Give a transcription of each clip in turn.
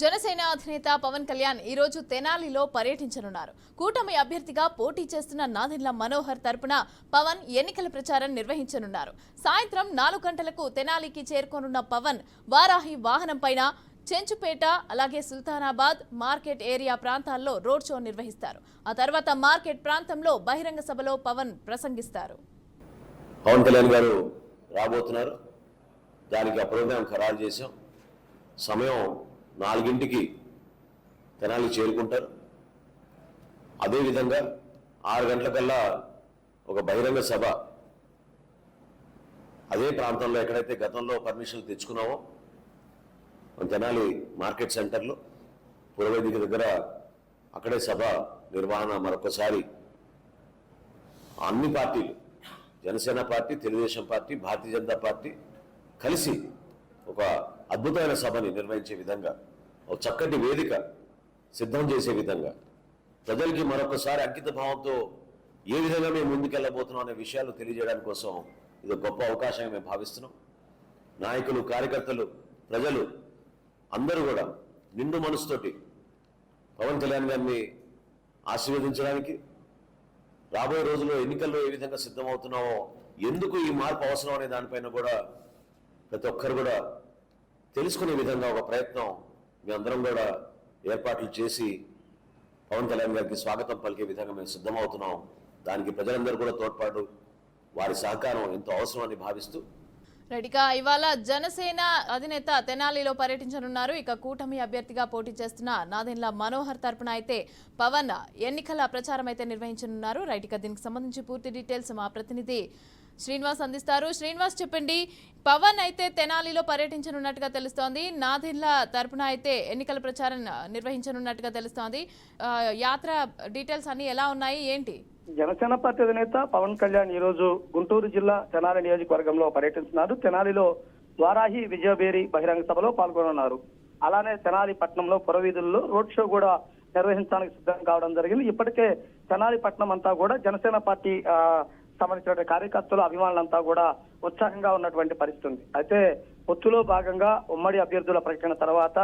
జనసేన అధినేత పవన్ కళ్యాణ్ ఈ రోజు తెనాలిలో పర్యటించనున్నారు. కూటమి అభ్యర్థిగా పోటీ చేస్తున్న నాదెండ్ల మనోహర్ తరపున పవన్ ఎన్నికల ప్రచారం నిర్వహించనున్నారు. సాయంత్రం 4 గంటలకు తెనాలికి చేరుకోనున్న పవన్ వారాహి వాహనంపైన చెంచుపేట అలాగే సుల్తానాబాద్ మార్కెట్ ఏరియా ప్రాంతాల్లో రోడ్ షో నిర్వహిస్తారు. ఆ తర్వాత మార్కెట్ ప్రాంతంలో బహిరంగ సభలో పవన్ ప్రసంగిస్తారు. పవన్ కళ్యాణ్ గారు రాబోతున్నారు. దానికి ఆ ప్రోగ్రాం ఖరారు చేశాం. సమయం 4ంటికి తెనాలి చేరుకుంటారు. అదేవిధంగా 6 గంటలకల్లా ఒక బహిరంగ సభ అదే ప్రాంతంలో ఎక్కడైతే గతంలో పర్మిషన్లు తెచ్చుకున్నామో తెనాలి మార్కెట్ సెంటర్లో పురవేదిక దగ్గర అక్కడే సభ నిర్వహణ మరొకసారి అన్ని పార్టీలు Janasena party, Telugu Desam party, Bharatiya Janata party కలిసి ఒక అద్భుతమైన సభని నిర్వహించే విధంగా ఒక చక్కటి వేదిక సిద్ధం చేసే విధంగా ప్రజలకి మరొకసారి అంకిత భావంతో ఏ విధంగా మేము ముందుకెళ్ళబోతున్నాం అనే విషయాలు తెలియజేయడానికి కోసం ఇది గొప్ప అవకాశంగా మేము భావిస్తున్నాం. నాయకులు, కార్యకర్తలు, ప్రజలు అందరూ కూడా నిండు మనసుతోటి పవన్ కళ్యాణ్ గారిని ఆశీర్వదించడానికి, రాబోయే రోజుల్లో ఎన్నికల్లో ఏ విధంగా సిద్ధమవుతున్నామో, ఎందుకు ఈ మార్పు అవసరం అనే దానిపైన కూడా ప్రతి ఒక్కరు కూడా తెలుసుకునే విధంగా ఒక ప్రయత్నం మేమందరం కూడా ఏర్పాట్లు చేసి పవన్ కళ్యాణ్ గారికి స్వాగతం పలికే విధంగా మేము సిద్ధమవుతున్నాం. దానికి ప్రజలందరూ కూడా తోడ్పాటు, వారి సహకారం ఎంతో అవసరమని భావిస్తూ రెడ్డిగా ఇవాళ జనసేన అధినేత తెనాలిలో పర్యటించనున్నారు. ఇక కూటమి అభ్యర్థిగా పోటీ చేస్తున్న నాదెండ్ల మనోహర్ తరపున అయితే పవన్ ఎన్నికల ప్రచారం అయితే నిర్వహించనున్నారు. రైట్గా దీనికి సంబంధించి పూర్తి డీటెయిల్స్ మా ప్రతినిధి శ్రీనివాస్ అందిస్తారు. శ్రీనివాస్, చెప్పండి, పవన్ అయితే తెనాలిలో పర్యటించనున్నట్టుగా తెలుస్తోంది. నాదెండ్ల తరపున అయితే ఎన్నికల ప్రచారం నిర్వహించనున్నట్టుగా తెలుస్తోంది. యాత్ర డీటెయిల్స్ అన్ని ఎలా ఉన్నాయి, ఏంటి? జనసేన పార్టీ అధినేత పవన్ కళ్యాణ్ ఈ రోజు గుంటూరు జిల్లా తెనాలి నియోజకవర్గంలో పర్యటిస్తున్నారు. తెనాలిలో వారాహి విజయబేరి బహిరంగ సభలో పాల్గొనున్నారు. అలానే తెనాలి పట్టణంలో పురవీధుల్లో రోడ్ షో కూడా నిర్వహించడానికి సిద్ధం కావడం జరిగింది. ఇప్పటికే తెనాలి పట్టణం అంతా కూడా జనసేన పార్టీ సంబంధించిన కార్యకర్తలు, అభిమానులంతా కూడా ఉత్సాహంగా ఉన్నటువంటి పరిస్థితి ఉంది. అయితే పొత్తులో భాగంగా ఉమ్మడి అభ్యర్థుల ప్రకటన తర్వాత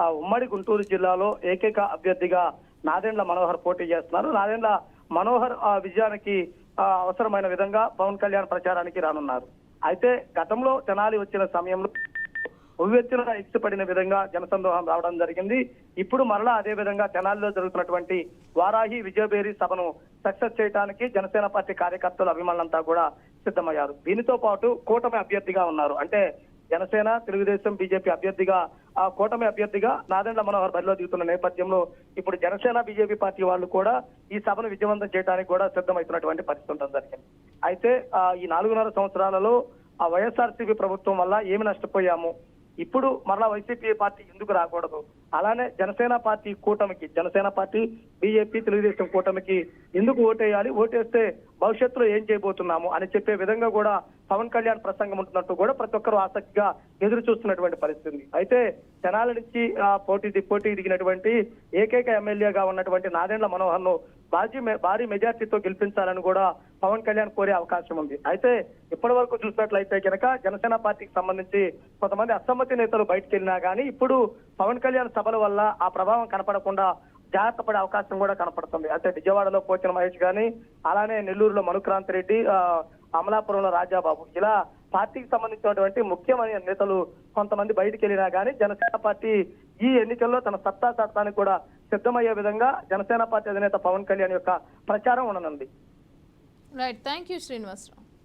ఆ ఉమ్మడి గుంటూరు జిల్లాలో ఏకైక అభ్యర్థిగా నాదెండ్ల మనోహర్ పోటీ చేస్తున్నారు. నాదెండ్ల మనోహర్ విజయానికి అవసరమైన విధంగా పవన్ కళ్యాణ్ ప్రచారానికి రానున్నారు. అయితే గతంలో తెనాలి వచ్చిన సమయంలో ఉవ్వెత్తున ఎక్కిపడిన విధంగా జనసందోహం రావడం జరిగింది. ఇప్పుడు మరలా అదే విధంగా తెనాలిలో జరుగుతున్నటువంటి వారాహి విజయబేరి సభను సక్సెస్ చేయడానికి జనసేన పార్టీ కార్యకర్తలు, అభిమానులంతా కూడా సిద్ధమయ్యారు. దీనితో పాటు కూటమి అభ్యర్థిగా ఉన్నారు. అంటే జనసేన, తెలుగుదేశం, బీజేపీ అభ్యర్థిగా కూటమి అభ్యర్థిగా నాదెండ్ల మనోహర్ బరిలో దిగుతున్న నేపథ్యంలో ఇప్పుడు జనసేన, బీజేపీ పార్టీ వాళ్ళు కూడా ఈ సభను విజయవంతం చేయడానికి కూడా సిద్ధమవుతున్నటువంటి పరిస్థితి ఉండడం జరిగింది. అయితే ఈ 4.5 సంవత్సరాలలో ఆ వైఎస్ఆర్సీపీ ప్రభుత్వం వల్ల ఏమి నష్టపోయాము, ఇప్పుడు మరలా వైసీపీ పార్టీ ఎందుకు రాకూడదు, అలానే జనసేన పార్టీ కూటమికి, జనసేన పార్టీ, బీజేపీ, తెలుగుదేశం కూటమికి ఎందుకు ఓటేయాలి, ఓటేస్తే భవిష్యత్తులో ఏం చేయబోతున్నాము అని చెప్పే విధంగా కూడా పవన్ కళ్యాణ్ ప్రసంగం ఉంటున్నట్టు కూడా ప్రతి ఒక్కరూ ఆసక్తిగా ఎదురు చూస్తున్నటువంటి పరిస్థితి. అయితే తెనాలి నుంచి పోటీ దిగినటువంటి ఏకైక ఎమ్మెల్యేగా ఉన్నటువంటి నాదెండ్ల మనోహర్ ను భారీ మెజార్టీతో గెలిపించాలని కూడా పవన్ కళ్యాణ్ కోరే అవకాశం ఉంది. అయితే ఇప్పటి వరకు చూసినట్లయితే కనుక జనసేన పార్టీకి సంబంధించి కొంతమంది అసమ్మతి నేతలు బయటకు వెళ్ళినా కానీ ఇప్పుడు పవన్ కళ్యాణ్ సభల వల్ల ఆ ప్రభావం కనపడకుండా జాగ్రత్త పడే అవకాశం కూడా కనపడుతుంది. అయితే విజయవాడలో పోచిన మహేష్ గాని, అలానే నెల్లూరులో మనుక్రాంతి రెడ్డి, అమలాపురంలో రాజాబాబు, ఇలా పార్టీకి సంబంధించినటువంటి ముఖ్యమైన నేతలు కొంతమంది బయటకు వెళ్ళినా కానీ జనసేన పార్టీ ఈ ఎన్నికల్లో తన సత్తా చాటానికి కూడా సిద్ధమయ్యే విధంగా జనసేన పార్టీ అధినేత పవన్ కళ్యాణ్ యొక్క ప్రచారం ఉండనుంది. Right, thank you Srinivasarao.